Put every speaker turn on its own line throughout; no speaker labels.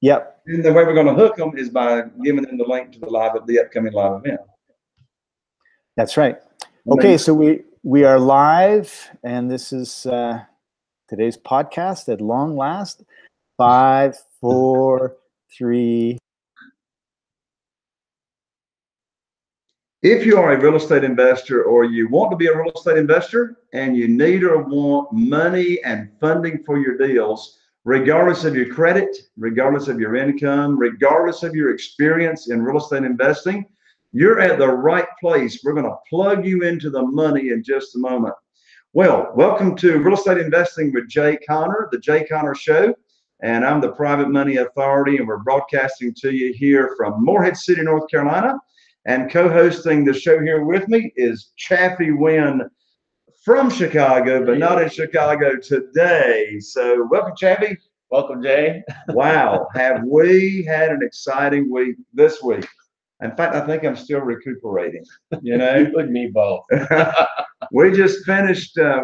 Yep.
And the way we're going to hook them is by giving them the link to the upcoming live event.
That's right. Okay, so we are live, and this is today's podcast at long last. 5, 4, 3.
If you are a real estate investor, or you want to be a real estate investor, and you need or want money and funding for your deals, regardless of your credit, regardless of your income, regardless of your experience in real estate investing, you're at the right place. We're going to plug you into the money in just a moment. Well, welcome to Real Estate Investing with Jay Conner, the Jay Conner Show. And I'm the Private Money Authority, and we're broadcasting to you here from Morehead City, North Carolina. And co-hosting the show here with me is Chaffee-Thanh Nguyen from Chicago, but not in Chicago today. So welcome, Chaffee.
Welcome, Jay.
Wow, have we had an exciting week this week? In fact, I think I'm still recuperating. You know,
you and me both.
We just finished the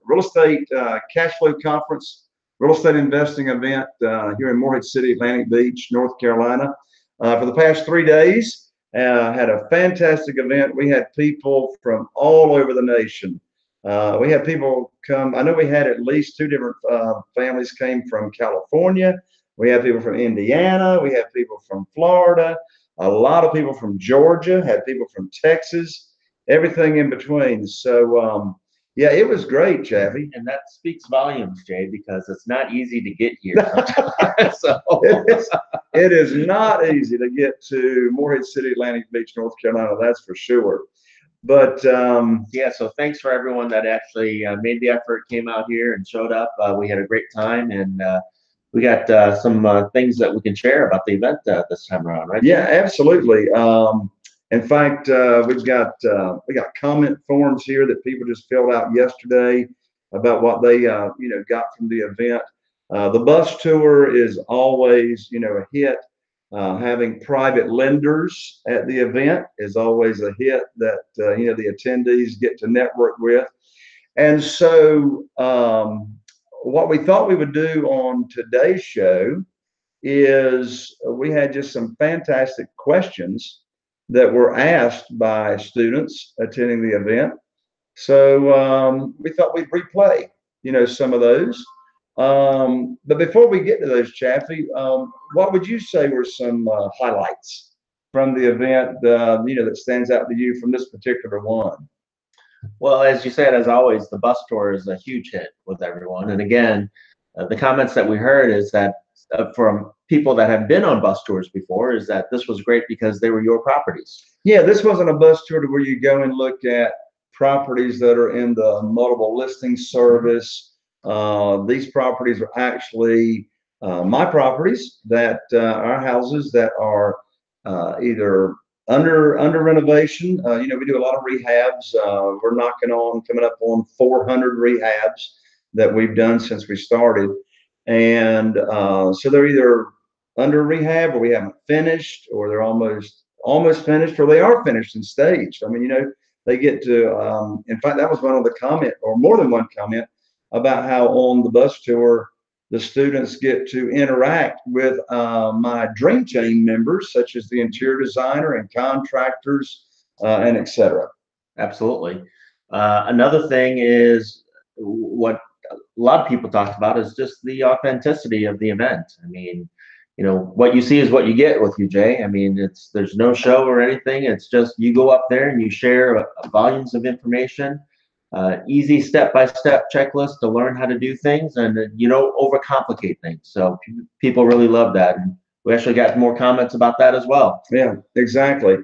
real estate Cashflow conference, real estate investing event here in Morehead City, Atlantic Beach, North Carolina. For the past 3 days, had a fantastic event. We had people from all over the nation. We had people come. I know we had at least 2 different families came from California. We had people from Indiana. We had people from Florida. A lot of people from Georgia. Had people from Texas. Everything in between. So yeah, it was great, Chaffee.
And that speaks volumes, Jay, because it's not easy to get here.
So it is not easy to get to Morehead City, Atlantic Beach, North Carolina. That's for sure. But
yeah, so thanks for everyone that actually made the effort, came out here and showed up. We had a great time, and we got some things that we can share about the event this time around, right?
Yeah, absolutely. In fact, we got comment forms here that people just filled out yesterday about what they got from the event. The bus tour is always a hit. Having private lenders at the event is always a hit that the attendees get to network with. And so what we thought we would do on today's show is we had just some fantastic questions that were asked by students attending the event. So we thought we'd replay, some of those. But before we get to those, Chaffee, what would you say were some highlights from the event, that stands out to you from this particular one?
Well, as you said, as always, the bus tour is a huge hit with everyone. And again, the comments that we heard is that from people that have been on bus tours before is that this was great because they were your properties.
Yeah, this wasn't a bus tour to where you go and look at properties that are in the multiple listing service. These properties are actually my properties that are houses that are either under renovation. We do a lot of rehabs. We're coming up on 400 rehabs that we've done since we started. And so they're either under rehab, or we haven't finished, or they're almost finished, or they are finished and staged. I mean, they get to, in fact, that was one of the comment, or more than one comment, about how on the bus tour, the students get to interact with my dream team members, such as the interior designer and contractors and et cetera.
Absolutely. Another thing is what a lot of people talked about is just the authenticity of the event. I mean, what you see is what you get with you, Jay. I mean, there's no show or anything. It's just you go up there and you share volumes of information, easy step-by-step checklist to learn how to do things, and you don't overcomplicate things. So people really love that. And we actually got more comments about that as well.
Yeah, exactly.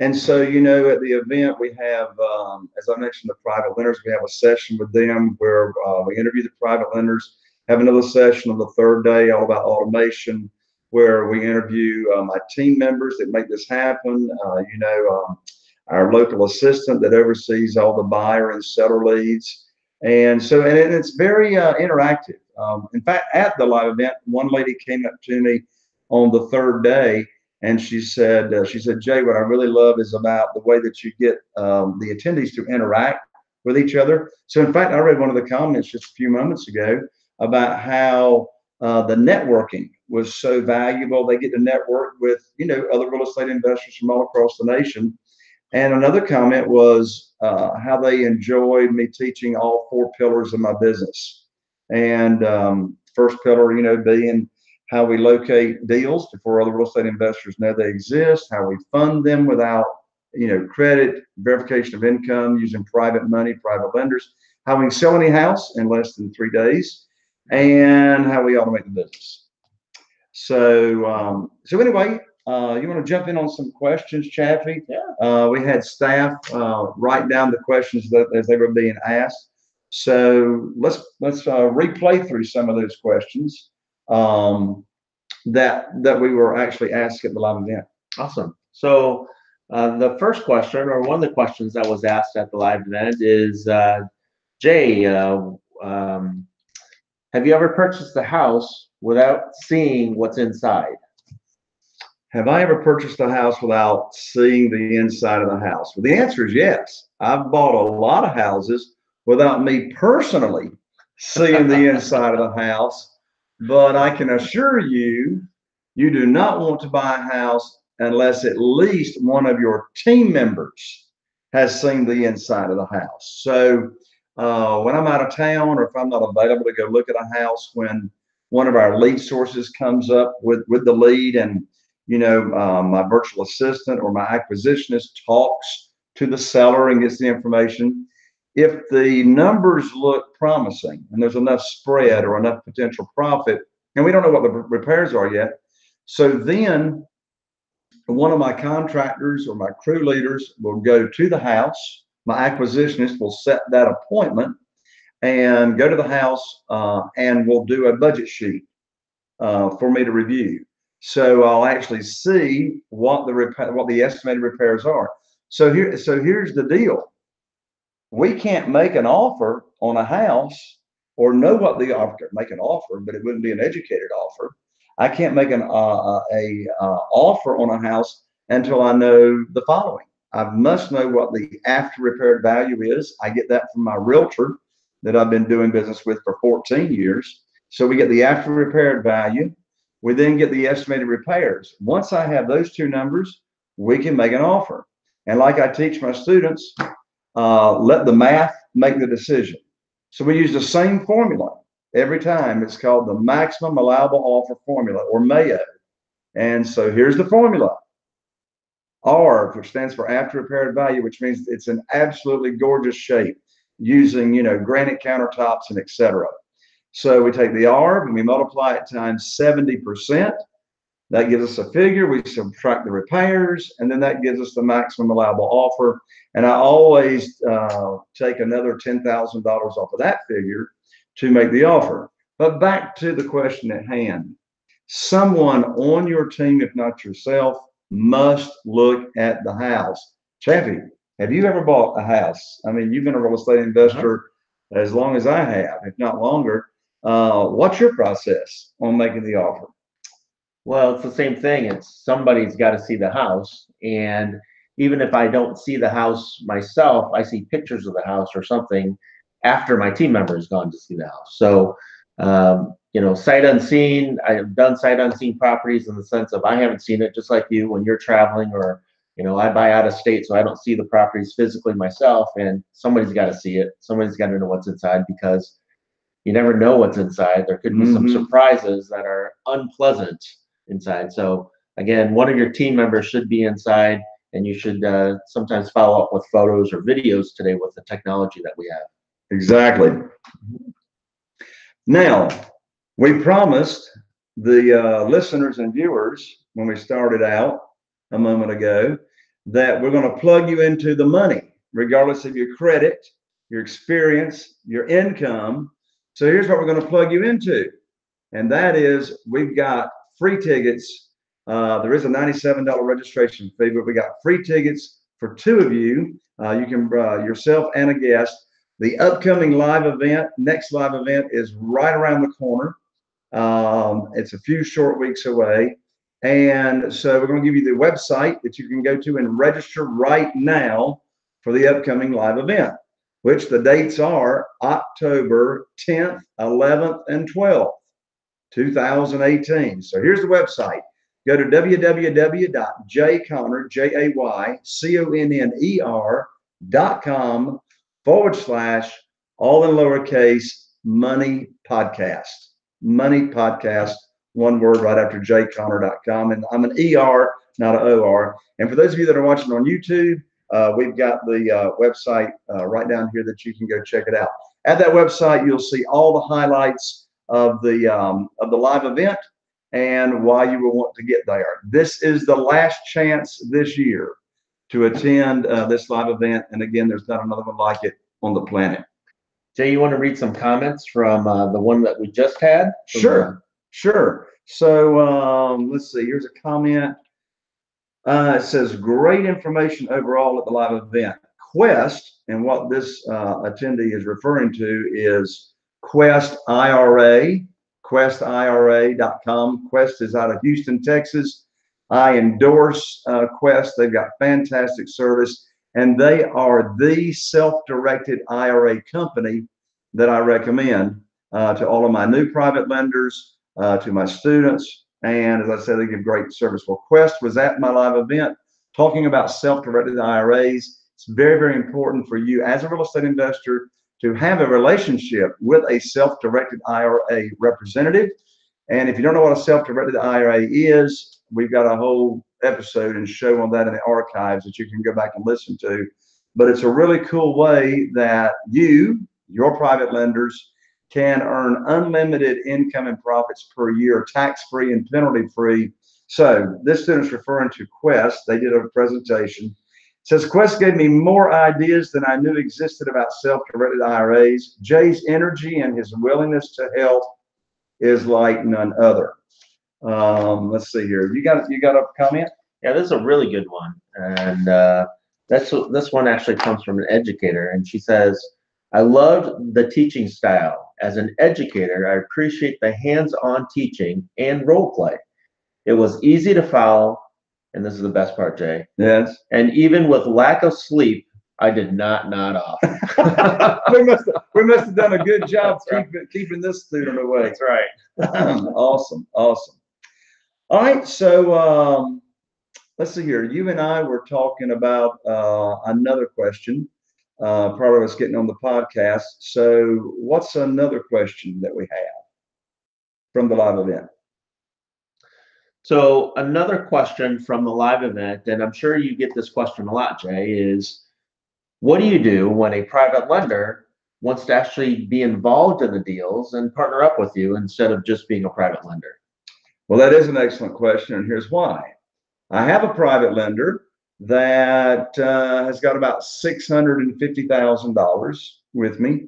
And so, at the event, we have, as I mentioned, the private lenders. We have a session with them where we interview the private lenders, have another session on the third day all about automation, where we interview my team members that make this happen. Our local assistant that oversees all the buyer and seller leads. And so, and it's very interactive. In fact, at the live event, one lady came up to me on the third day, and she said, Jay, what I really love is about the way that you get the attendees to interact with each other. So in fact, I read one of the comments just a few moments ago about how the networking was so valuable. They get to network with, other real estate investors from all across the nation. And another comment was how they enjoyed me teaching all 4 pillars of my business. And first pillar, being how we locate deals before other real estate investors know they exist, how we fund them without, credit, verification of income using private money, private lenders, how we can sell any house in less than 3 days, and how we automate the business. So anyway, you want to jump in on some questions, Chaffee?
Yeah.
We had staff write down the questions as they were being asked. So let's replay through some of those questions that we were actually asked at the live event.
Awesome. So the first question, or one of the questions that was asked at the live event, is Jay, have you ever purchased a house without seeing what's inside?
Have I ever purchased a house without seeing the inside of the house? Well, the answer is yes. I've bought a lot of houses without me personally seeing the inside of the house, but I can assure you, you do not want to buy a house unless at least one of your team members has seen the inside of the house. So when I'm out of town, or if I'm not available to go look at a house, when one of our lead sources comes up with the lead, and my virtual assistant or my acquisitionist talks to the seller and gets the information, if the numbers look promising and there's enough spread or enough potential profit, and we don't know what the repairs are yet, so then one of my contractors or my crew leaders will go to the house. My acquisitionist will set that appointment and go to the house, and we'll do a budget sheet for me to review. So I'll actually see what the estimated repairs are. So here's the deal. We can't make an offer on a house or know what the offer, make an offer, but it wouldn't be an educated offer. I can't make an offer on a house until I know the following. I must know what the after repaired value is. I get that from my realtor that I've been doing business with for 14 years. So we get the after repaired value. We then get the estimated repairs. Once I have those 2 numbers, we can make an offer. And like I teach my students, let the math make the decision. So we use the same formula every time. It's called the Maximum Allowable Offer formula, or MAO. And so here's the formula. R, which stands for after repaired value, which means it's an absolutely gorgeous shape using, granite countertops and etc. So we take the R and we multiply it times 70%. That gives us a figure. We subtract the repairs, and then that gives us the maximum allowable offer. And I always take another $10,000 off of that figure to make the offer. But back to the question at hand. Someone on your team, if not yourself, must look at the house. Chaffee, have you ever bought a house? I mean, you've been a real estate investor as long as I have, if not longer. What's your process on making the offer?
Well, it's the same thing. It's somebody's got to see the house. And even if I don't see the house myself, I see pictures of the house or something after my team member has gone to see the house. So, sight unseen. I've done sight unseen properties in the sense of I haven't seen it, just like you when you're traveling, or, I buy out of state, so I don't see the properties physically myself, and somebody's got to see it. Somebody's got to know what's inside, because you never know what's inside. There could be some surprises that are unpleasant inside. So again, one of your team members should be inside, and you should sometimes follow up with photos or videos today with the technology that we have.
Exactly. Now, we promised the listeners and viewers when we started out a moment ago that we're going to plug you into the money, regardless of your credit, your experience, your income. So here's what we're going to plug you into. And that is, we've got free tickets. There is a $97 registration fee, but we got free tickets for 2 of you. You can yourself and a guest. The upcoming live event, next live event, is right around the corner. It's a few short weeks away. And so we're going to give you the website that you can go to and register right now for the upcoming live event, which the dates are October 10th, 11th, and 12th. 2018. So here's the website. Go to www.jayconner.com/, all in lowercase, money podcast. Money podcast, one word right after jayconner.com. And I'm an ER, not an OR. And for those of you that are watching on YouTube, we've got the website right down here that you can go check it out. At that website, you'll see all the highlights of the live event and why you will want to get there. This is the last chance this year to attend this live event. And again, there's not another one like it on the planet.
Jay, you want to read some comments from the one that we just had?
Sure. So let's see. Here's a comment. It says, great information overall at the live event. Quest, and what this attendee is referring to is Quest IRA, questira.com. Quest is out of Houston, Texas. I endorse Quest. They've got fantastic service, and they are the self-directed IRA company that I recommend to all of my new private lenders, to my students. And as I said, they give great service. Well, Quest was at my live event talking about self-directed IRAs. It's very, very important for you as a real estate investor to have a relationship with a self-directed IRA representative. And if you don't know what a self-directed IRA is, we've got a whole episode and show on that in the archives that you can go back and listen to. But it's a really cool way that your private lenders, can earn unlimited income and profits per year, tax-free and penalty-free. So this student's referring to Quest. They did a presentation. It says, Quest gave me more ideas than I knew existed about self-directed IRAs. Jay's energy and his willingness to help is like none other. Let's see here. You got a comment?
Yeah, this is a really good one. And this one actually comes from an educator. And she says, I loved the teaching style. As an educator, I appreciate the hands-on teaching and role play. It was easy to follow, and this is the best part, Jay.
Yes.
And even with lack of sleep, I did not nod off.
we must have done a good job keeping this student away.
That's right.
Awesome. All right, so let's see here. You and I were talking about another question prior to us getting on the podcast. So what's another question that we have from the live event?
So another question from the live event, and I'm sure you get this question a lot, Jay, is what do you do when a private lender wants to actually be involved in the deals and partner up with you instead of just being a private lender?
Well, that is an excellent question, and here's why. I have a private lender that has got about $650,000 with me.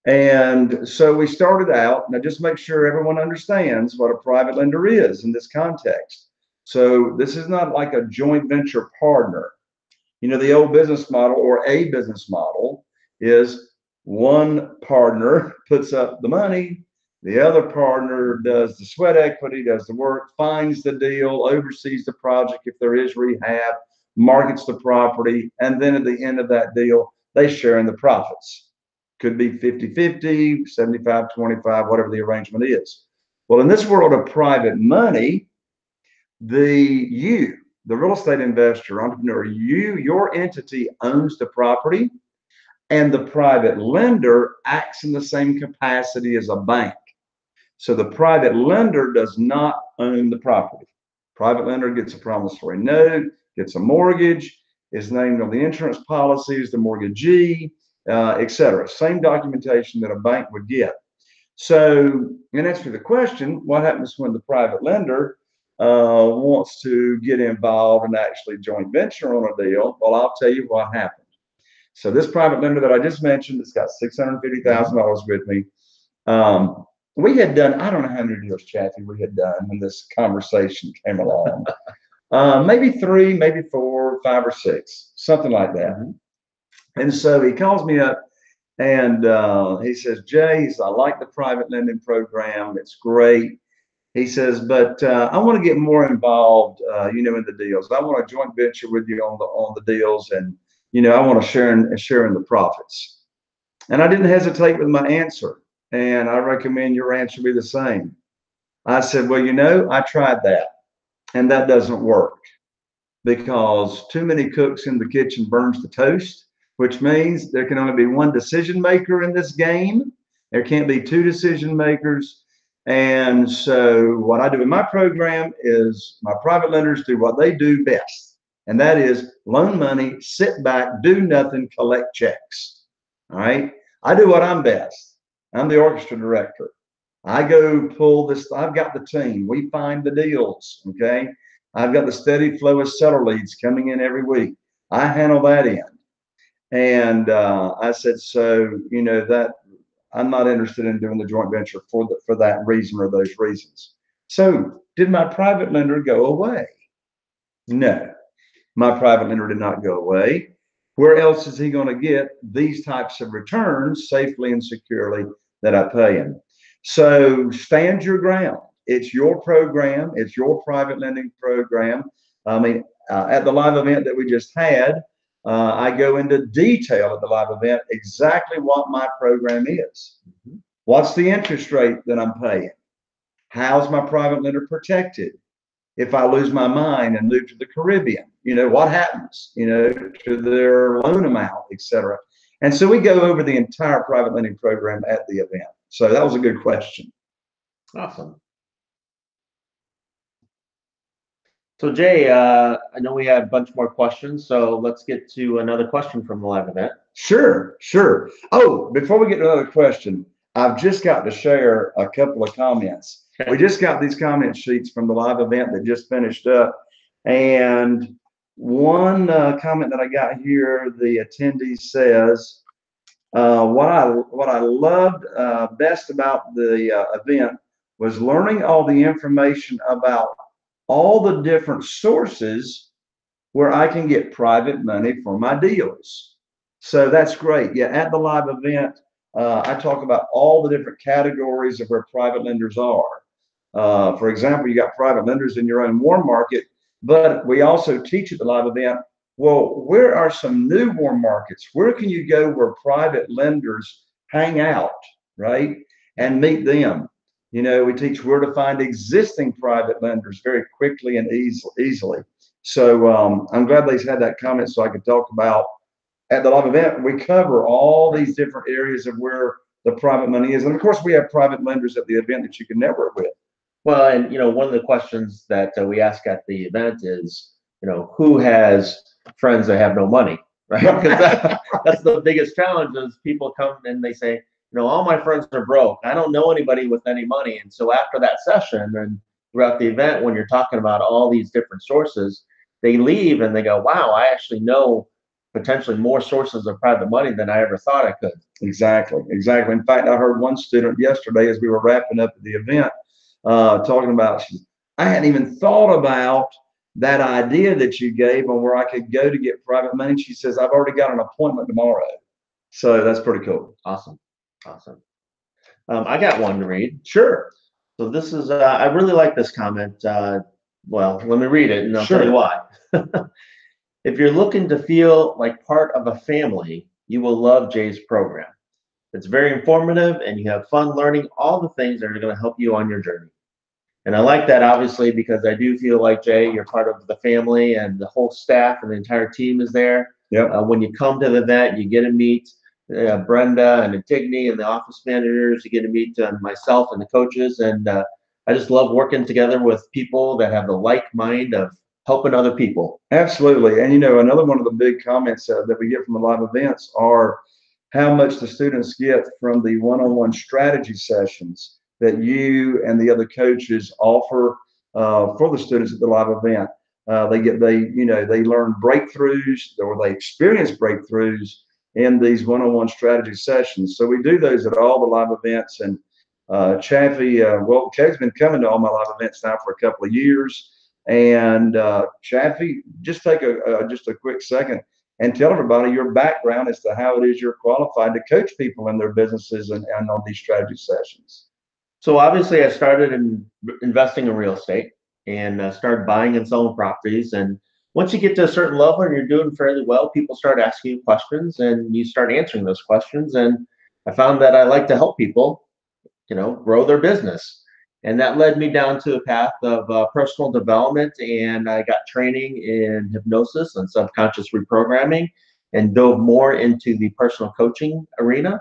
And so we started out, now just make sure everyone understands what a private lender is in this context. So this is not like a joint venture partner. You know, the old business model or a business model is one partner puts up the money, the other partner does the sweat equity, does the work, finds the deal, oversees the project if there is rehab, markets the property, and then at the end of that deal, they share in the profits. Could be 50-50, 75-25, whatever the arrangement is. Well, in this world of private money, the real estate investor, entrepreneur, your entity owns the property, and the private lender acts in the same capacity as a bank. So the private lender does not own the property. Private lender gets a promissory note, gets a mortgage, is named on the insurance policies, the mortgagee, etc. Same documentation that a bank would get. So in answer to the question, what happens when the private lender wants to get involved and actually joint venture on a deal? Well, I'll tell you what happened. So this private lender that I just mentioned, it's got $650,000 with me. We had done, I don't know how many deals, Chaffee, we had done when this conversation came along. Maybe 3, maybe 4, 5 or 6, something like that. And so he calls me up and he says, Jay, I like the private lending program. It's great. He says, but I want to get more involved, in the deals. I want to joint venture with you on the deals, and I want to share in the profits. And I didn't hesitate with my answer, and I recommend your answer be the same. I said, well, I tried that, and that doesn't work because too many cooks in the kitchen burns the toast, which means there can only be one decision maker in this game. There can't be two decision makers. And so what I do in my program is my private lenders do what they do best, and that is loan money, sit back, do nothing, collect checks. All right. I do what I'm best. I'm the orchestra director. I go pull this. I've got the team. We find the deals. Okay. I've got the steady flow of seller leads coming in every week. I handle that end. And I said, so, that I'm not interested in doing the joint venture for that reason or those reasons. So did my private lender go away? No, my private lender did not go away. Where else is he going to get these types of returns safely and securely that I pay him? So stand your ground. It's your program. It's your private lending program. I mean, at the live event that we just had, I go into detail at the live event exactly what my program is. What's the interest rate that I'm paying? How's my private lender protected? If I lose my mind and move to the Caribbean, what happens, to their loan amount, et cetera. And so we go over the entire private lending program at the event. So that was a good question.
Awesome. So Jay, I know we had a bunch more questions, so let's get to another question from the live event.
Sure. Oh, before we get to another question, I've just got to share a couple of comments. Okay. We just got these comment sheets from the live event that just finished up. And one comment that I got here, the attendee says, what I loved best about the event was learning all the information about all the different sources where I can get private money for my deals. So that's great. Yeah, at the live event, I talk about all the different categories of where private lenders are. For example, you got private lenders in your own warm market, but we also teach at the live event, well, where are some new warm markets? Where can you go where private lenders hang out, right? And meet them. We teach where to find existing private lenders very quickly and easily. So I'm glad they had that comment so I could talk about at the live event. We cover all these different areas of where the private money is. And of course, we have private lenders at the event that you can network with.
Well, and one of the questions that we ask at the event is, who has friends that have no money, right? Because that's the biggest challenge is people come and they say, all my friends are broke. I don't know anybody with any money. And so after that session and throughout the event, when you're talking about all these different sources, they leave and they go, wow, I actually know potentially more sources of private money than I ever thought I could.
Exactly. In fact, I heard one student yesterday as we were wrapping up the event talking about, I hadn't even thought about that idea that you gave on where I could go to get private money. She says, I've already got an appointment tomorrow. So that's pretty cool.
Awesome. I got one to read.
Sure.
So this is, I really like this comment. Well, let me read it and I'll tell you why. If you're looking to feel like part of a family, you will love Jay's program. It's very informative and you have fun learning all the things that are going to help you on your journey. And I like that, obviously, because I do feel like, Jay, you're part of the family and the whole staff and the entire team is there.
Yep.
When you come to the event, you get to meet Brenda and Antigone and the office managers. You get to meet myself and the coaches. And I just love working together with people that have the like mind of helping other people.
Absolutely. And, another one of the big comments that we get from the live events are how much the students get from the one-on-one strategy sessions that you and the other coaches offer for the students at the live event. They learn breakthroughs or they experience breakthroughs in these one-on-one strategy sessions. So we do those at all the live events. And Chaffee's been coming to all my live events now for a couple of years. And Chaffee, just take just a quick second and tell everybody your background as to how it is you're qualified to coach people in their businesses and on these strategy sessions.
So obviously I started investing in real estate and started buying and selling properties. And once you get to a certain level and you're doing fairly well, people start asking you questions and you start answering those questions. And I found that I like to help people, grow their business. And that led me down to a path of personal development, and I got training in hypnosis and subconscious reprogramming, and dove more into the personal coaching arena.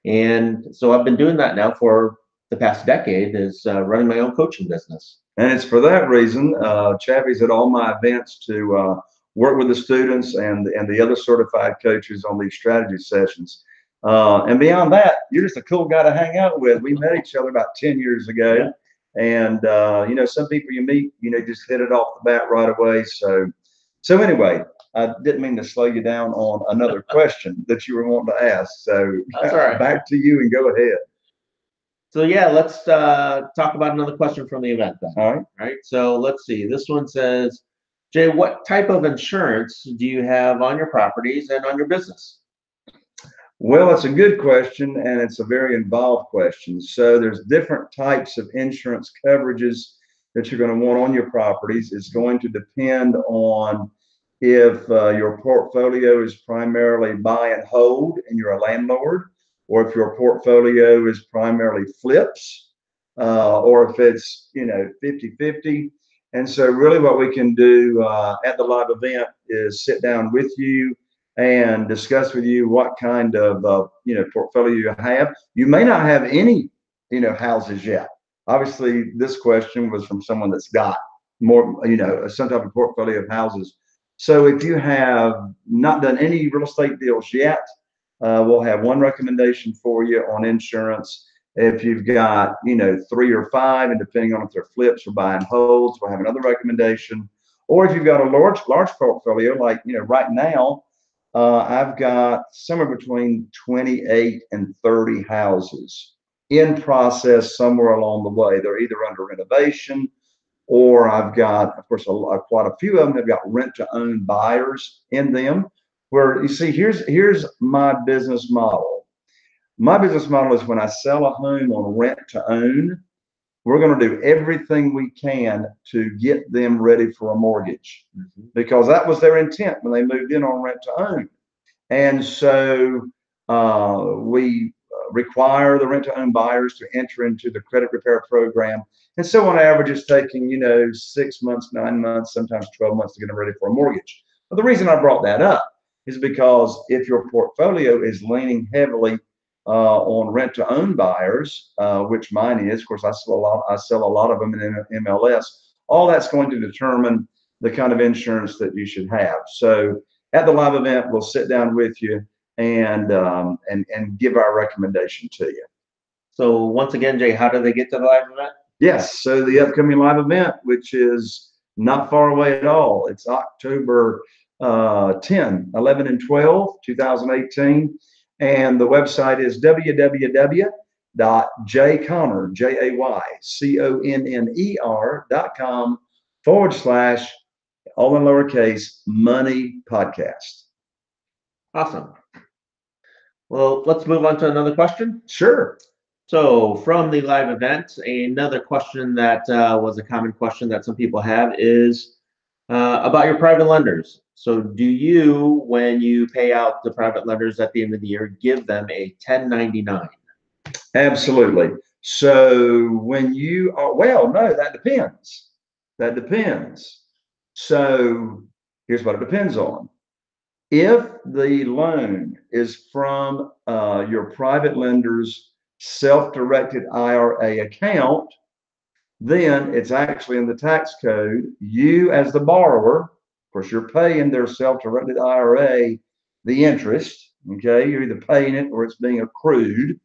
And so I've been doing that now for the past decade, is running my own coaching business.
And it's for that reason, Chaffee's at all my events to work with the students and the other certified coaches on these strategy sessions. And beyond that, you're just a cool guy to hang out with. We met each other about 10 years ago. Yeah. And, you know, some people you meet, you know, just hit it off the bat right away. So anyway, I didn't mean to slow you down on another question that you were wanting to ask. So
that's all right.
Back to you and go ahead.
So yeah, let's talk about another question from the event then.
All
right. So let's see. This one says, Jay, what type of insurance do you have on your properties and on your business?
Well, it's a good question, and it's a very involved question. So there's different types of insurance coverages that you're going to want on your properties. It's going to depend on if your portfolio is primarily buy and hold and you're a landlord, or if your portfolio is primarily flips, or if it's, you know, 50-50. And so really what we can do at the live event is sit down with you and discuss with you what kind of you know, portfolio you have. You may not have any, you know, houses yet. Obviously, this question was from someone that's got more, you know, some type of portfolio of houses. So if you have not done any real estate deals yet, we'll have one recommendation for you on insurance. If you've got, you know, 3 or 5, and depending on if they're flips or buy and holds, we'll have another recommendation. Or if you've got a large portfolio, like, you know, right now, I've got somewhere between 28 and 30 houses in process somewhere along the way. They're either under renovation, or I've got, of course, quite a few of them have got rent-to-own buyers in them. Where you see, here's my business model. My business model is when I sell a home on rent-to-own, we're going to do everything we can to get them ready for a mortgage, because that was their intent when they moved in on rent-to-own. And so we require the rent-to-own buyers to enter into the credit repair program. And so on average, it's taking, you know, 6 months, 9 months, sometimes 12 months to get them ready for a mortgage. But the reason I brought that up is because if your portfolio is leaning heavily on rent-to-own buyers, which mine is, of course, I sell a lot of them in MLS. All that's going to determine the kind of insurance that you should have. So at the live event, we'll sit down with you and give our recommendation to you.
So once again, Jay, how do they get to the live event?
Yes, so the upcoming live event, which is not far away at all, it's October 10, 11, and 12, 2018. And the website is www.jayconner.com/, all in lowercase, money podcast.
Awesome. Well, let's move on to another question.
Sure.
So from the live event, another question that was a common question that some people have is about your private lenders. So do you, when you pay out the private lenders at the end of the year, give them a 1099?
Absolutely. So when you are, well, no, that depends. That depends. So here's what it depends on. If the loan is from your private lender's self-directed IRA account, then it's actually in the tax code. You as the borrower, of course, you're paying their self-directed IRA the interest. Okay, you're either paying it or it's being accrued.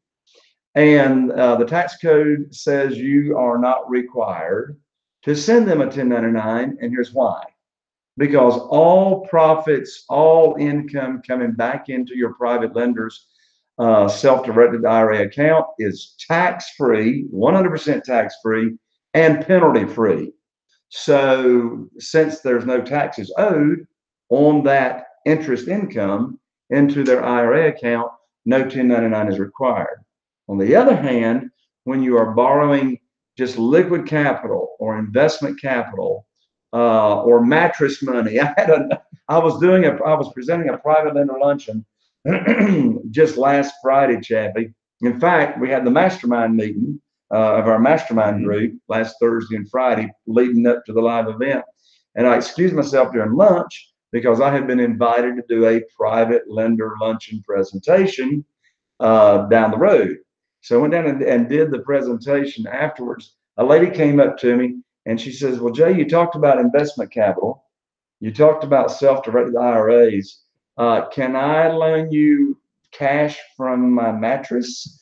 And the tax code says you are not required to send them a 1099. And here's why. Because all profits, all income coming back into your private lender's self-directed IRA account is tax-free, 100% tax-free, and penalty-free. So since there's no taxes owed on that interest income into their IRA account, no 1099 is required. On the other hand, when you are borrowing just liquid capital or investment capital or mattress money, I was presenting a private lender luncheon just last Friday, Chappie. In fact, we had the mastermind meeting, of our mastermind group last Thursday and Friday leading up to the live event. And I excused myself during lunch because I had been invited to do a private lender luncheon presentation down the road. So I went down and did the presentation. Afterwards, a lady came up to me and she says, well, Jay, you talked about investment capital. You talked about self-directed IRAs. Can I loan you cash from my mattress?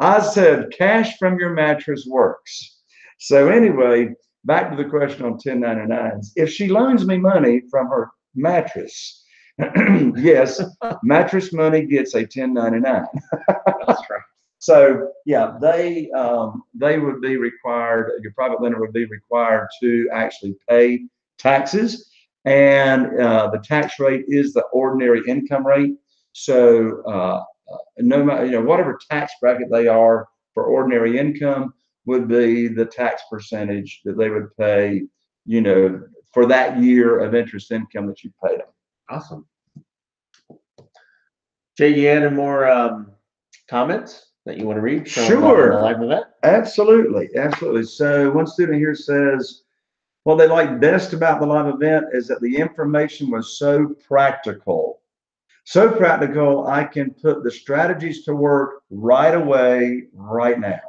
I said, cash from your mattress works. So anyway, back to the question on 1099s. If she loans me money from her mattress, yes, mattress money gets a 1099.
That's right.
So yeah, they would be required, your private lender would be required to actually pay taxes, and the tax rate is the ordinary income rate. So no matter, whatever tax bracket they are for ordinary income would be the tax percentage that they would pay, for that year of interest income that you paid them.
Awesome. Jay, you had any more comments that you want to read from
Sure.
the live event?
Absolutely. So one student here says, what they liked best about the live event is that the information was so practical. So practical, I can put the strategies to work right away, right now.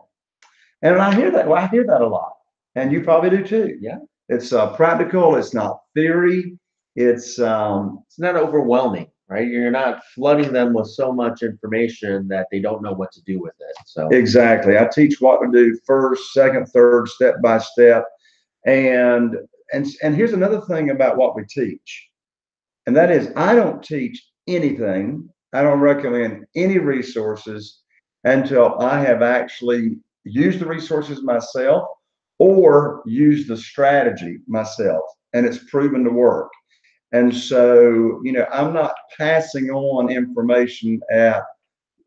And I hear that. Well, I hear that a lot. And you probably do too.
Yeah.
It's practical. It's not theory. It's
not overwhelming, right? You're not flooding them with so much information that they don't know what to do with it. So
exactly. I teach what to do first, second, third, step by step. And here's another thing about what we teach. And that is, I don't teach anything. I don't recommend any resources until I have actually used the resources myself or used the strategy myself, and it's proven to work. And so, I'm not passing on information at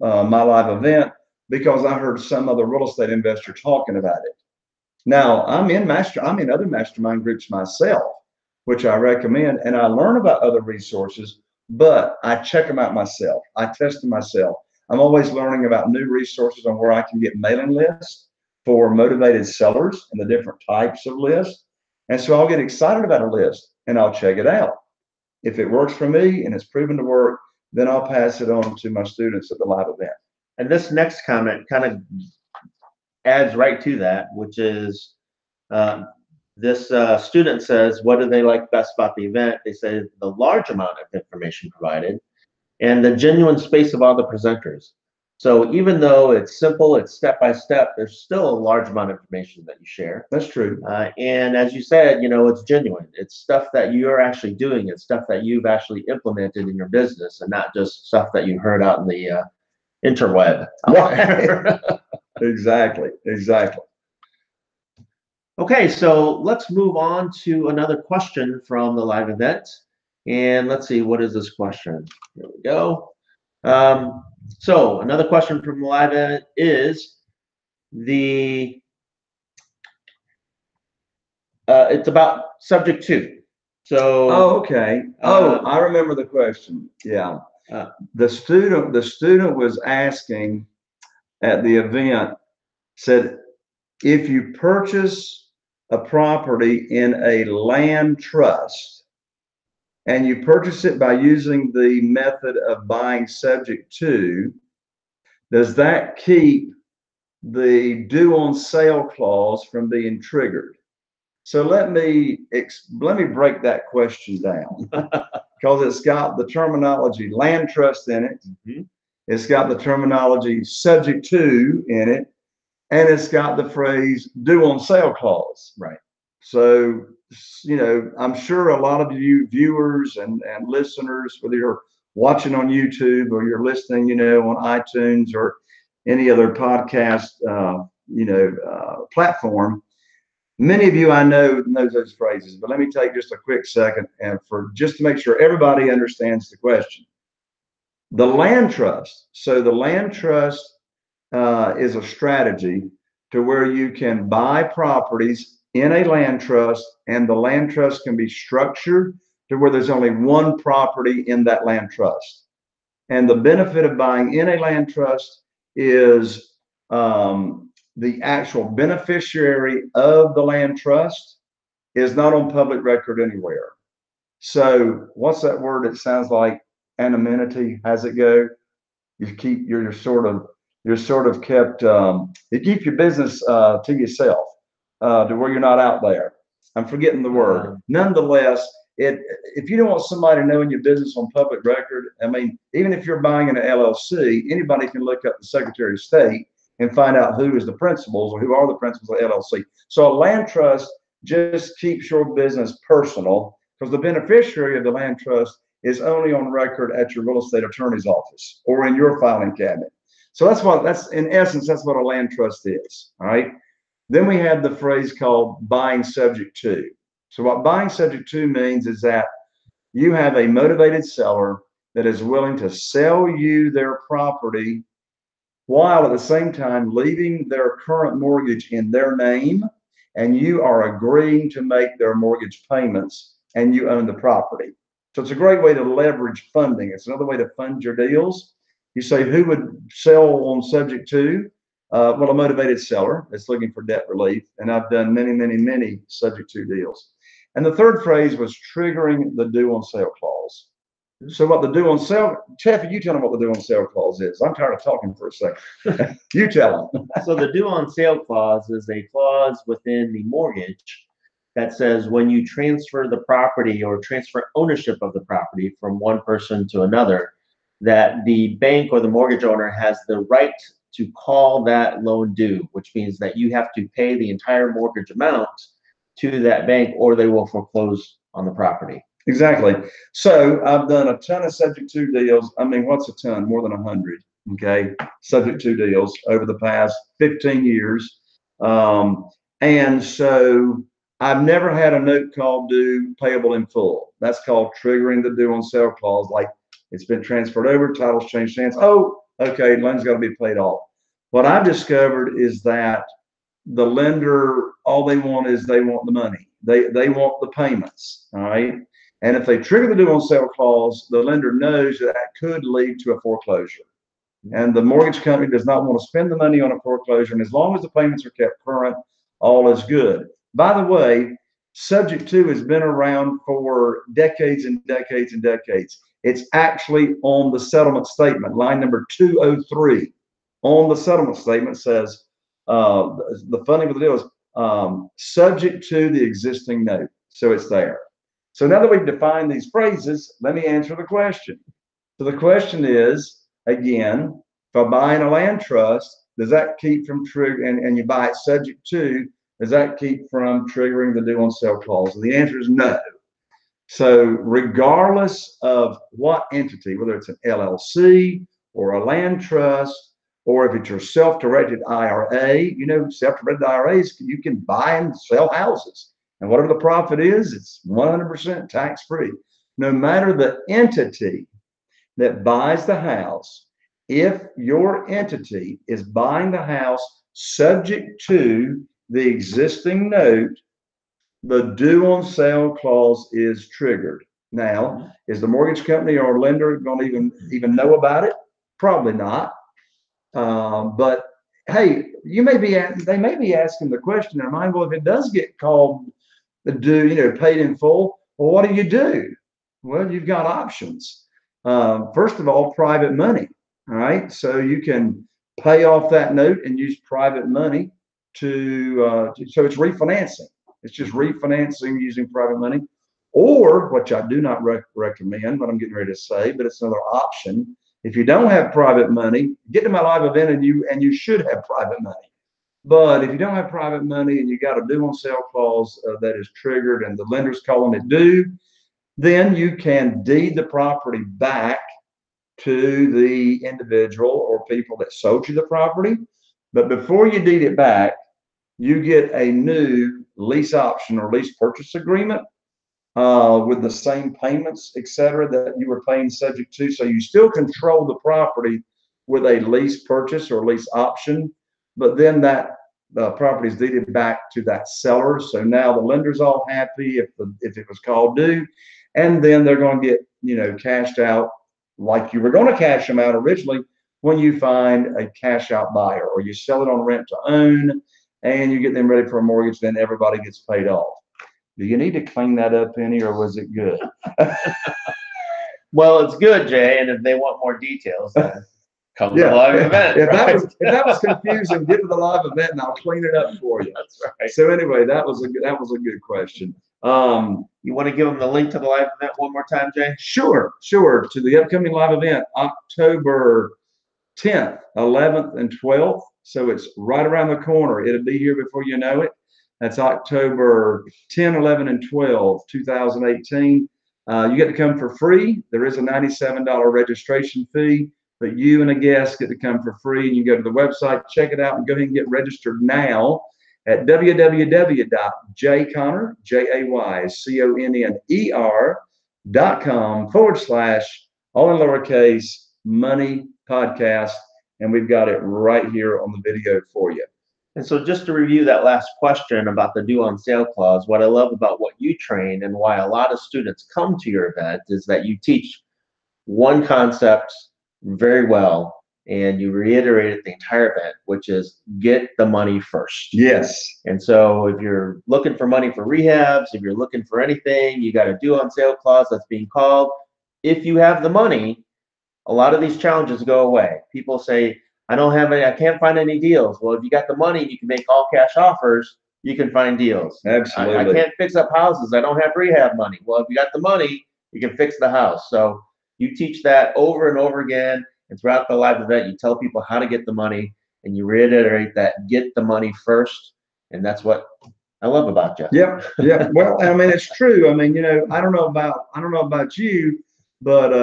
my live event because I heard some other real estate investor talking about it. Now, I'm in other mastermind groups myself, which I recommend, and I learn about other resources, but I check them out myself. I test them myself. I'm always learning about new resources on where I can get mailing lists for motivated sellers and the different types of lists. And so I'll get excited about a list and I'll check it out. If it works for me and it's proven to work, then I'll pass it on to my students at the live event.
And this next comment kind of adds right to that, which is this student says, what do they like best about the event? They say the large amount of information provided and the genuine space of all the presenters. So even though it's simple, it's step by step, there's still a large amount of information that you share.
That's true.
And as you said, it's genuine. It's stuff that you're actually doing. It's stuff that you've actually implemented in your business and not just stuff that you heard out in the interweb.
Right. Exactly.
Okay, so let's move on to another question from the live event. And let's see, what is this question? Here we go. So another question from the live event is it's about subject 2. So
okay. I remember the question. Yeah. The student was asking at the event, said, if you purchase a property in a land trust and you purchase it by using the method of buying subject to, does that keep the due on sale clause from being triggered? So let me break that question down because it's got the terminology land trust in it.
Mm-hmm.
It's got the terminology subject to in it, and it's got the phrase due on sale clause.
Right.
So, I'm sure a lot of you viewers and listeners, whether you're watching on YouTube or you're listening, on iTunes or any other podcast, platform, many of you I know knows those phrases, but let me take just a quick second and just to make sure everybody understands the question. The land trust. So the land trust is a strategy to where you can buy properties in a land trust, and the land trust can be structured to where there's only one property in that land trust. And the benefit of buying in a land trust is the actual beneficiary of the land trust is not on public record anywhere. So what's that word? It sounds like anonymity. How's it go? You're sort of kept, you keep your business to yourself, to where you're not out there. I'm forgetting the word. Nonetheless, if you don't want somebody knowing your business on public record, I mean, even if you're buying an LLC, anybody can look up the Secretary of State and find out who is the principals or who are the principals of the LLC. So a land trust just keeps your business personal, because the beneficiary of the land trust is only on record at your real estate attorney's office or in your filing cabinet. So that's in essence, that's what a land trust is. All right. Then we have the phrase called buying subject to. So what buying subject to means is that you have a motivated seller that is willing to sell you their property while at the same time leaving their current mortgage in their name, and you are agreeing to make their mortgage payments and you own the property. So it's a great way to leverage funding. It's another way to fund your deals. You say, who would sell on subject to? Well, a motivated seller that's looking for debt relief. And I've done many, many, many subject to deals. And the third phrase was triggering the due on sale clause. So what the due on sale, Chaffee, you tell them what the due on sale clause is. I'm tired of talking for a second. You tell them.
So the due on sale clause is a clause within the mortgage that says when you transfer the property or transfer ownership of the property from one person to another, that the bank or the mortgage owner has the right to call that loan due, which means that you have to pay the entire mortgage amount to that bank or they will foreclose on the property.
Exactly. So I've done a ton of subject to deals. I mean, what's a ton? More than 100. Okay, subject to deals over the past 15 years. And so I've never had a note called due payable in full. That's called triggering the due on sale clause. Like, it's been transferred over, title's changed hands. Oh, okay, loan's got to be paid off. What I've discovered is that the lender, all they want is they want the money. They want the payments. All right. And if they trigger the due on sale clause, the lender knows that could lead to a foreclosure. And the mortgage company does not want to spend the money on a foreclosure. And as long as the payments are kept current, all is good. By the way, subject to has been around for decades and decades and decades. It's actually on the settlement statement. Line number 203 on the settlement statement says the funding for the deal is subject to the existing note. So it's there. So now that we've defined these phrases, let me answer the question. So the question is, again, if I buy in a land trust, does that keep from triggering, and you buy it subject to, does that keep from triggering the due on sale clause? And the answer is no. So regardless of what entity, whether it's an LLC or a land trust, or if it's your self-directed IRA, you know, self-directed IRAs, you can buy and sell houses. And whatever the profit is, it's 100% tax-free. No matter the entity that buys the house, if your entity is buying the house subject to the existing note, the due on sale clause is triggered. Now, is the mortgage company or lender going to even know about it? Probably not. But hey, they may be asking the question in their mind, well, if it does get called the due, you know, paid in full, well, what do you do? Well, you've got options. First of all, private money. All right. So you can pay off that note and use private money so it's refinancing. It's just refinancing using private money. Or, which I do not recommend, what I'm getting ready to say, but it's another option. If you don't have private money, get to my live event and you should have private money. But if you don't have private money and you got a due on sale clause that is triggered and the lender's calling it due, then you can deed the property back to the individual or people that sold you the property. But before you deed it back, you get a new lease option or lease purchase agreement with the same payments, et cetera, that you were paying subject to. So you still control the property with a lease purchase or lease option, but then that property is deeded back to that seller. So now the lender's all happy if it was called due, and then they're going to get, you know, cashed out like you were going to cash them out originally, when you find a cash out buyer, or you sell it on rent to own and you get them ready for a mortgage, then everybody gets paid off. Do you need to clean that up any, or was it good?
Well, it's good, Jay, and if they want more details, then come to the live event.
If that was confusing, get to the live event and I'll clean it up for you.
That's right.
So anyway, that was a good question.
You want to give them the link to the live event one more time, Jay?
Sure. To the upcoming live event, October 10th, 11th, and 12th. So it's right around the corner. It'll be here before you know it. That's October 10, 11, and 12, 2018. You get to come for free. There is a $97 registration fee, but you and a guest get to come for free. And you go to the website, check it out, and go ahead and get registered now at www.jayconner, JAYCONNER.com/, all in lowercase, money podcast. And we've got it right here on the video for you.
And so just to review that last question about the due on sale clause, what I love about what you train and why a lot of students come to your event is that you teach one concept very well and you reiterate it the entire event, which is get the money first.
Yes.
And so if you're looking for money for rehabs, if you're looking for anything, you got a due on sale clause that's being called. If you have the money, a lot of these challenges go away. People say, I don't have any, I can't find any deals. Well, if you got the money, you can make all cash offers, you can find deals.
Absolutely.
I can't fix up houses. I don't have rehab money. Well, if you got the money, you can fix the house. So you teach that over and over again. And throughout the live event, you tell people how to get the money and you reiterate that get the money first. And that's what I love about you.
Yep. Well, I mean, it's true. I mean, I don't know about you, but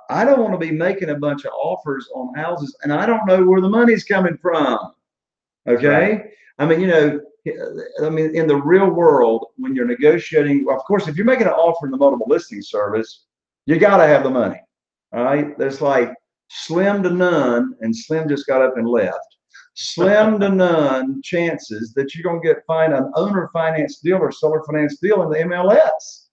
I don't want to be making a bunch of offers on houses and I don't know where the money's coming from. Okay.
Right.
I mean, in the real world, when you're negotiating, well, of course, if you're making an offer in the multiple listing service, you got to have the money. All right. There's like slim to none, and Slim just got up and left. Slim to none chances that you're going to find an owner finance deal or seller finance deal in the MLS,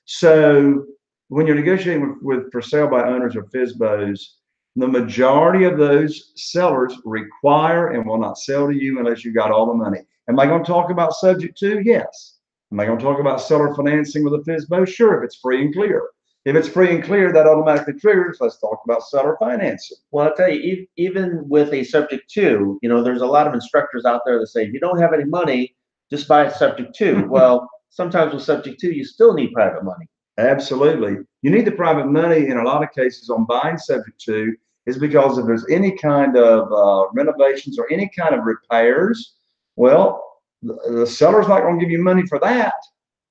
So when you're negotiating with for sale by owners or FSBOs, the majority of those sellers require and will not sell to you unless you got all the money. Am I going to talk about subject to? Yes. Am I going to talk about seller financing with a FSBO? Sure, if it's free and clear. If it's free and clear, that automatically triggers, let's talk about seller financing.
Well, I'll tell you, even with a subject to, there's a lot of instructors out there that say, if you don't have any money, just buy a subject to. Well, sometimes with subject to, you still need private money.
Absolutely. You need the private money in a lot of cases on buying subject to is because if there's any kind of renovations or any kind of repairs, well, the seller's not going to give you money for that.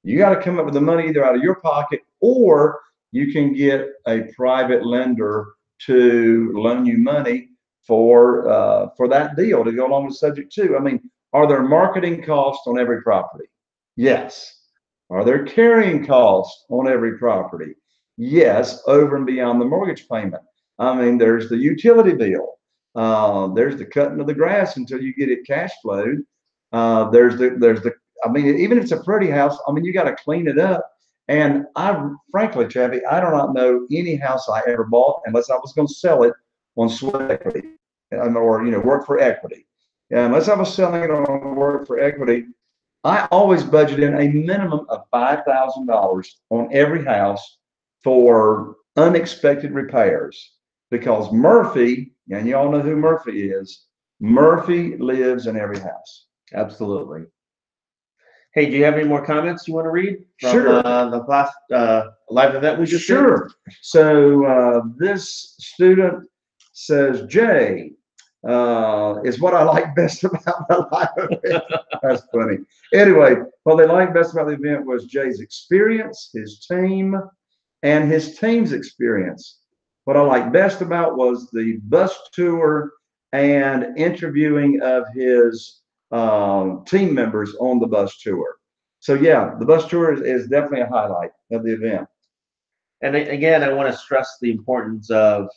You got to come up with the money either out of your pocket or you can get a private lender to loan you money for that deal to go along with subject to. I mean, are there marketing costs on every property? Yes. Are there carrying costs on every property? Yes, over and beyond the mortgage payment. I mean, there's the utility bill. There's the cutting of the grass until you get it cash flowed. There's the I mean, even if it's a pretty house, I mean, you got to clean it up. And frankly, Chaffee, I do not know any house I ever bought unless I was going to sell it on sweat equity or, work for equity. Unless I was selling it on work for equity, I always budget in a minimum of $5,000 on every house for unexpected repairs because Murphy, and you all know who Murphy is, Murphy lives in every house.
Absolutely. Hey, do you have any more comments you want to read from
Sure.
The last live event we just
Sure. So this student says, Jay, is what I like best about the live event. That's funny. Anyway, what they liked best about the event was Jay's experience, his team, and his team's experience. What I liked best about was the bus tour and interviewing of his team members on the bus tour. So yeah, the bus tour is definitely a highlight of the event.
And again, I want to stress the importance of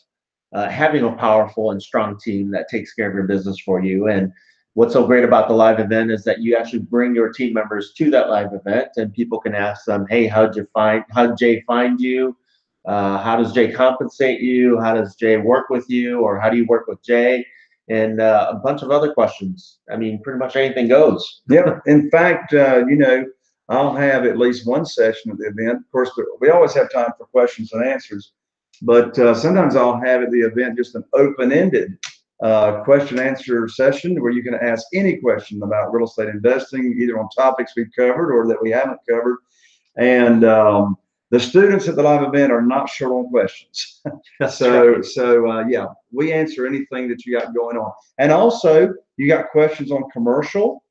having a powerful and strong team that takes care of your business for you. And what's so great about the live event is that you actually bring your team members to that live event and people can ask them, hey, how'd Jay find you? How does Jay compensate you? How does Jay work with you? Or how do you work with Jay? And a bunch of other questions. I mean, pretty much anything goes.
Yeah. In fact, I'll have at least one session at the event. Of course, we always have time for questions and answers, but sometimes I'll have at the event just an open-ended question answer session where you can ask any question about real estate investing, either on topics we've covered or that we haven't covered. And the students at the live event are not short on questions. Yeah, we answer anything that you got going on. And also, you got questions on commercial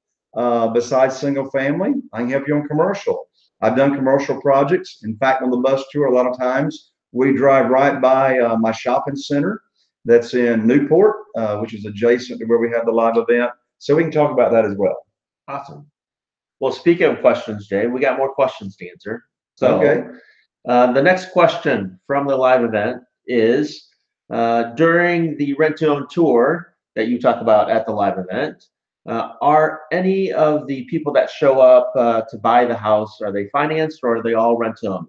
besides single family. I can help you on commercial. I've done commercial projects. In fact, on the bus tour, a lot of times we drive right by my shopping center that's in Newport, which is adjacent to where we have the live event. So we can talk about that as well.
Awesome. Well, speaking of questions, Jay, we got more questions to answer. So
okay.
The next question from the live event is, during the rent-to-own tour that you talk about at the live event, are any of the people that show up to buy the house, are they financed or are they all rent-to-own?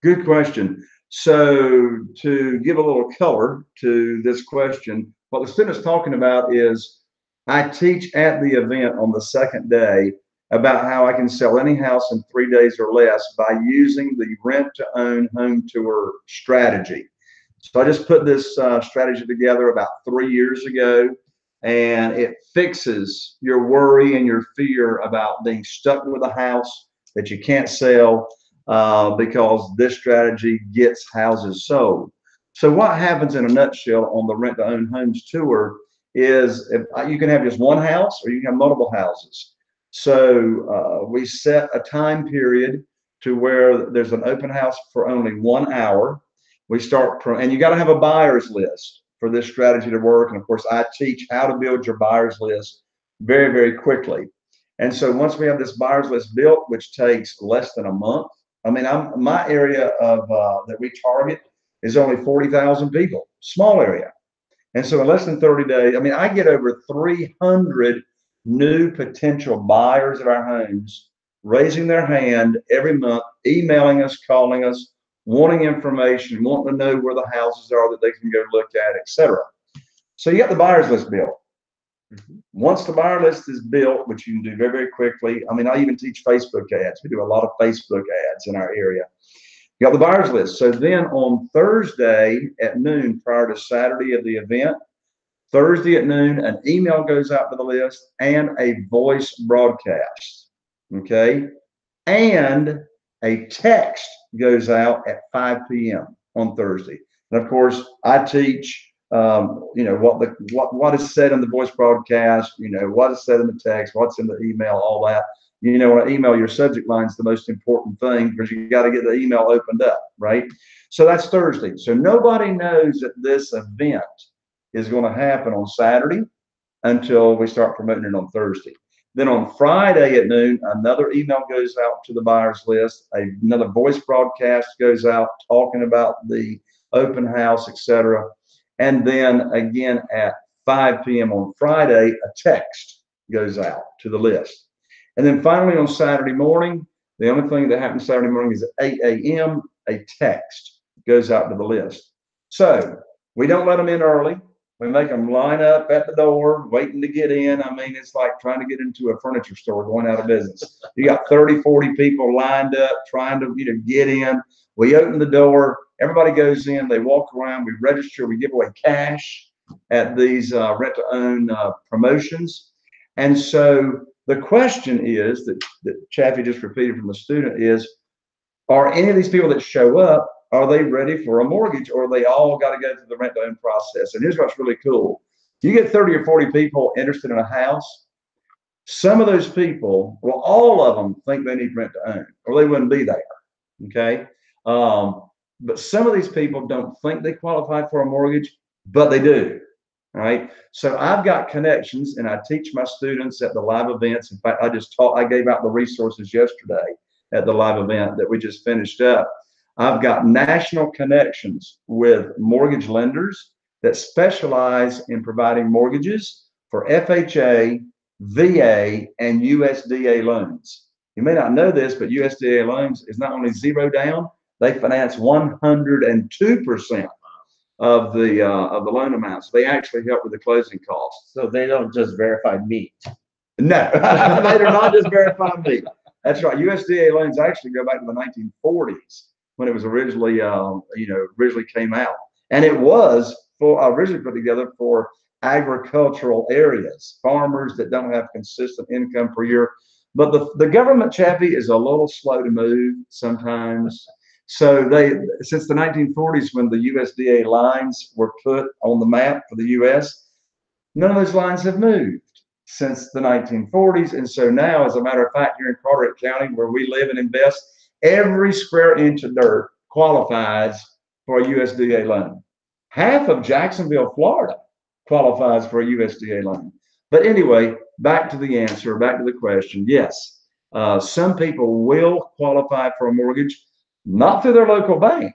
Good question. So to give a little color to this question, what the student's talking about is I teach at the event on the second day about how I can sell any house in 3 days or less by using the rent-to-own home tour strategy. So I just put this strategy together about 3 years ago, and it fixes your worry and your fear about being stuck with a house that you can't sell because this strategy gets houses sold. So what happens in a nutshell on the rent-to-own homes tour is you can have just one house or you can have multiple houses. So we set a time period to where there's an open house for only 1 hour. We start, and you got to have a buyer's list for this strategy to work. And of course, I teach how to build your buyer's list very, very quickly. And so once we have this buyer's list built, which takes less than a month, I mean, my area of that we target is only 40,000 people, small area. And so in less than 30 days, I mean, I get over 300 new potential buyers of our homes raising their hand every month, emailing us, calling us, wanting information, wanting to know where the houses are that they can go look at, etc. So you got the buyer's list built. Once the buyer list is built, which you can do very, very quickly. I mean, I even teach Facebook ads. We do a lot of Facebook ads in our area. You got the buyer's list. So then on Thursday at noon, prior to Saturday of the event, Thursday at noon, an email goes out to the list and a voice broadcast. Okay. And a text goes out at 5 p.m. on Thursday. And of course, I teach what is said in the voice broadcast, what is said in the text, what's in the email, all that. When I email, your subject line is the most important thing because you got to get the email opened up, right? So that's Thursday. So nobody knows that this event is going to happen on Saturday until we start promoting it on Thursday. Then on Friday at noon, another email goes out to the buyer's list. Another voice broadcast goes out talking about the open house, etc. And then again at 5 p.m. on Friday, a text goes out to the list. And then finally on Saturday morning, the only thing that happens Saturday morning is at 8 a.m., a text goes out to the list. So we don't let them in early. We make them line up at the door, waiting to get in. I mean, it's like trying to get into a furniture store going out of business. You got 30, 40 people lined up trying to get in. We open the door. Everybody goes in. They walk around. We register. We give away cash at these rent-to-own promotions. And so the question is that Chaffee just repeated from the student is, are any of these people that show up, are they ready for a mortgage, or they all got to go through the rent-to-own process? And here's what's really cool. You get 30 or 40 people interested in a house. Some of those people, well, all of them think they need rent-to-own, or they wouldn't be there, okay? But some of these people don't think they qualify for a mortgage, but they do, all right? So I've got connections, and I teach my students at the live events. In fact, I gave out the resources yesterday at the live event that we just finished up. I've got national connections with mortgage lenders that specialize in providing mortgages for FHA, VA, and USDA loans. You may not know this, but USDA loans is not only zero down, they finance 102% of the loan amounts. They actually help with the closing costs.
So they don't just verify meat.
No, they do not just verify meat. That's right. USDA loans actually go back to the 1940s when it was originally, originally came out, and it was originally put together for agricultural areas, farmers that don't have consistent income per year. But the government, Chaffee, is a little slow to move sometimes. So since the 1940s, when the USDA lines were put on the map for the U.S., none of those lines have moved since the 1940s. And so now, as a matter of fact, here in Carteret County, where we live and invest, every square inch of dirt qualifies for a USDA loan. Half of Jacksonville, Florida qualifies for a USDA loan. But anyway, back to the answer, back to the question. Yes, some people will qualify for a mortgage, not through their local bank,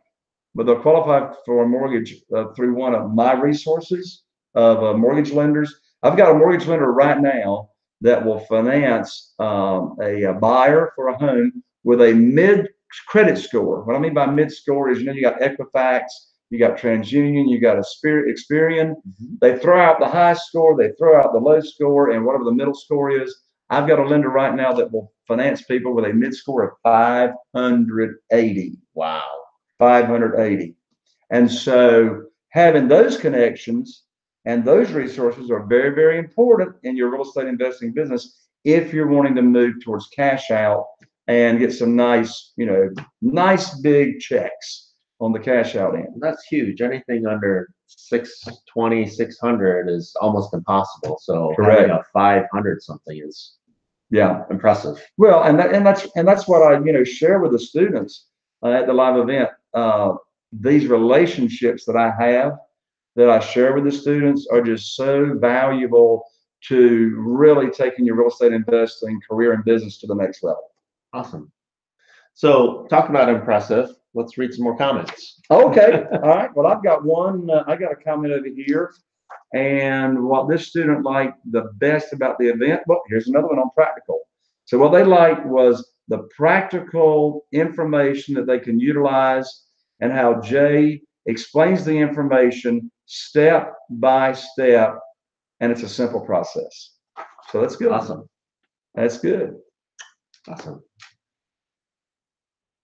but they'll qualify for a mortgage through one of my resources of mortgage lenders. I've got a mortgage lender right now that will finance a buyer for a home with a mid credit score. What I mean by mid score is, you got Equifax, you got TransUnion, you got Experian. They throw out the high score, they throw out the low score, and whatever the middle score is. I've got a lender right now that will finance people with a mid score of 580.
Wow.
580. And so having those connections and those resources are very, very important in your real estate investing business if you're wanting to move towards cash out and get some nice, nice big checks on the cash out end.
That's huge. Anything under 620, 600 is almost impossible. So
correct.
Having a 500 something is impressive.
Well, and that's what I share with the students at the live event. These relationships that I have, that I share with the students, are just so valuable to really taking your real estate investing career and business to the next level.
Awesome. So talking about impressive, let's read some more comments.
Okay. All right. Well, I've got one. I got a comment over here. And what this student liked the best about the event, well, here's another one on practical. So what they liked was the practical information that they can utilize and how Jay explains the information step by step. And it's a simple process. So that's good.
Awesome.
That's good.
Awesome.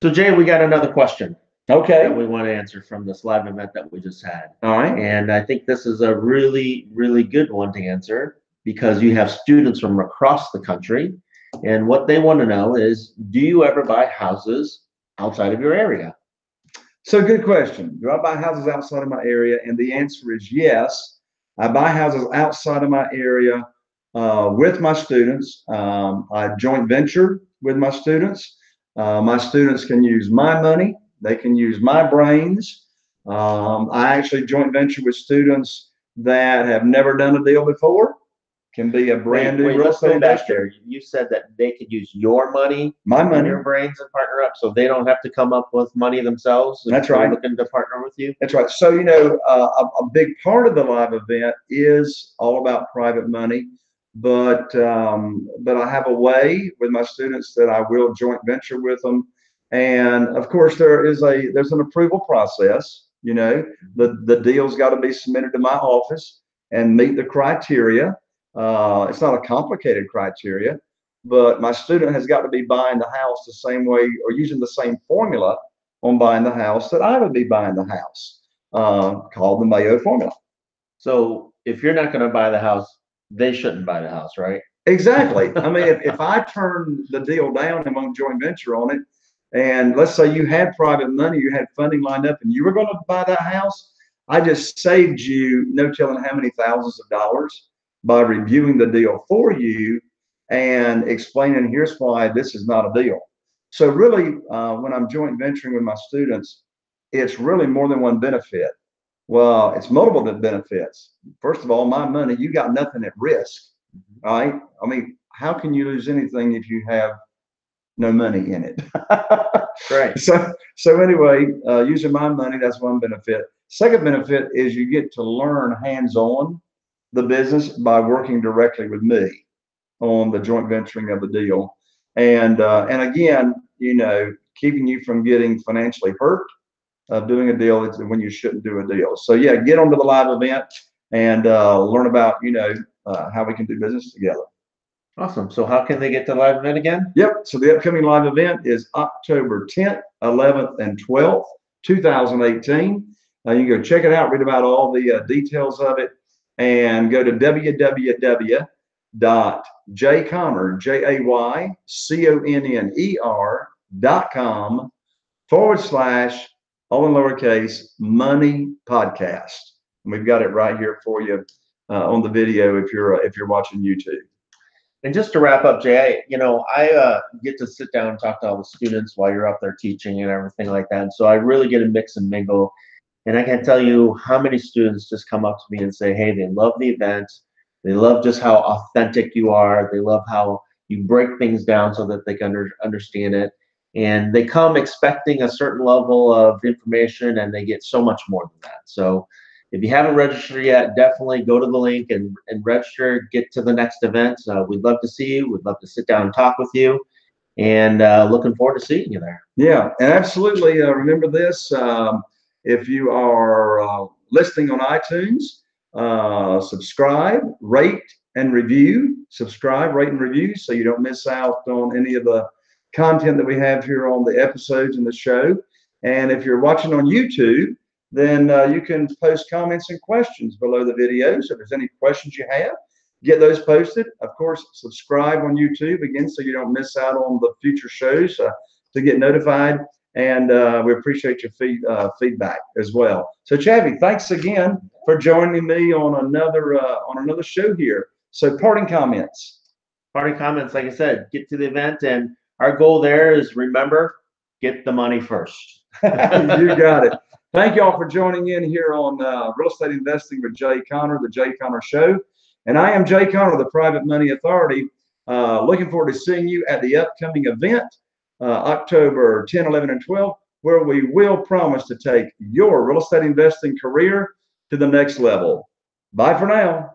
So Jay, we got another question.
Okay.
That we want to answer from this live event that we just had.
All right.
And I think this is a really, really good one to answer because you have students from across the country. And what they want to know is, do you ever buy houses outside of your area?
So good question. Do I buy houses outside of my area? And the answer is yes. I buy houses outside of my area with my students. I joint venture with my students. My students can use my money. They can use my brains. I actually joint venture with students that have never done a deal before. Can be a brand new real estate investor.
You said that they could use your money,
my money,
your brains, and partner up, so they don't have to come up with money themselves.
That's right.
Looking to partner with you.
That's right. So a big part of the live event is all about private money, but I have a way with my students that I will joint venture with them. And of course, there's an approval process. The deal's got to be submitted to my office and meet the criteria. It's not a complicated criteria, but my student has got to be buying the house the same way or using the same formula on buying the house that I would be buying the house, called the Mayo formula.
So if you're not going to buy the house, they shouldn't buy the house, right?
Exactly. I mean, if I turn the deal down and won't joint venture on it, and let's say you had private money, you had funding lined up, and you were going to buy that house, I just saved you no telling how many thousands of dollars by reviewing the deal for you and explaining, here's why this is not a deal. So really, when I'm joint venturing with my students, it's really more than one benefit. Well, it's multiple benefits. First of all, my money, you got nothing at risk, right? I mean, how can you lose anything if you have no money in it?
Right.
So anyway, using my money, that's one benefit. Second benefit is you get to learn hands-on the business by working directly with me on the joint venturing of the deal. And again, keeping you from getting financially hurt of doing a deal when you shouldn't do a deal. So yeah, get onto the live event and learn about, how we can do business together.
Awesome. So how can they get to the live event again?
Yep. So the upcoming live event is October 10th, 11th, and 12th, 2018. You can go check it out, read about all the details of it, and go to www.jayconner.com/, all in lowercase, money podcast. And we've got it right here for you on the video if you're watching YouTube.
And just to wrap up, Jay, I get to sit down and talk to all the students while you're up there teaching and everything like that. And so I really get to mix and mingle. And I can't tell you how many students just come up to me and say, hey, they love the event. They love just how authentic you are. They love how you break things down so that they can understand it. And they come expecting a certain level of information, and they get so much more than that. So if you haven't registered yet, definitely go to the link and register, get to the next event. We'd love to see you. We'd love to sit down and talk with you. And looking forward to seeing you there.
Yeah, and absolutely. Remember this. If you are listening on iTunes, subscribe, rate, and review. Subscribe, rate, and review so you don't miss out on any of the content that we have here on the episodes and the show. And if you're watching on YouTube, then you can post comments and questions below the video. So if there's any questions you have, get those posted. Of course, subscribe on YouTube again so you don't miss out on the future shows to get notified. And we appreciate your feedback as well. So Chaffee, thanks again for joining me on another show here. So parting comments.
Parting comments, like I said, get to the event, and our goal there is, remember, get the money first.
You got it. Thank you all for joining in here on Real Estate Investing with Jay Conner, the Jay Conner Show. And I am Jay Conner, the Private Money Authority. Looking forward to seeing you at the upcoming event, October 10, 11, and 12, where we will promise to take your real estate investing career to the next level. Bye for now.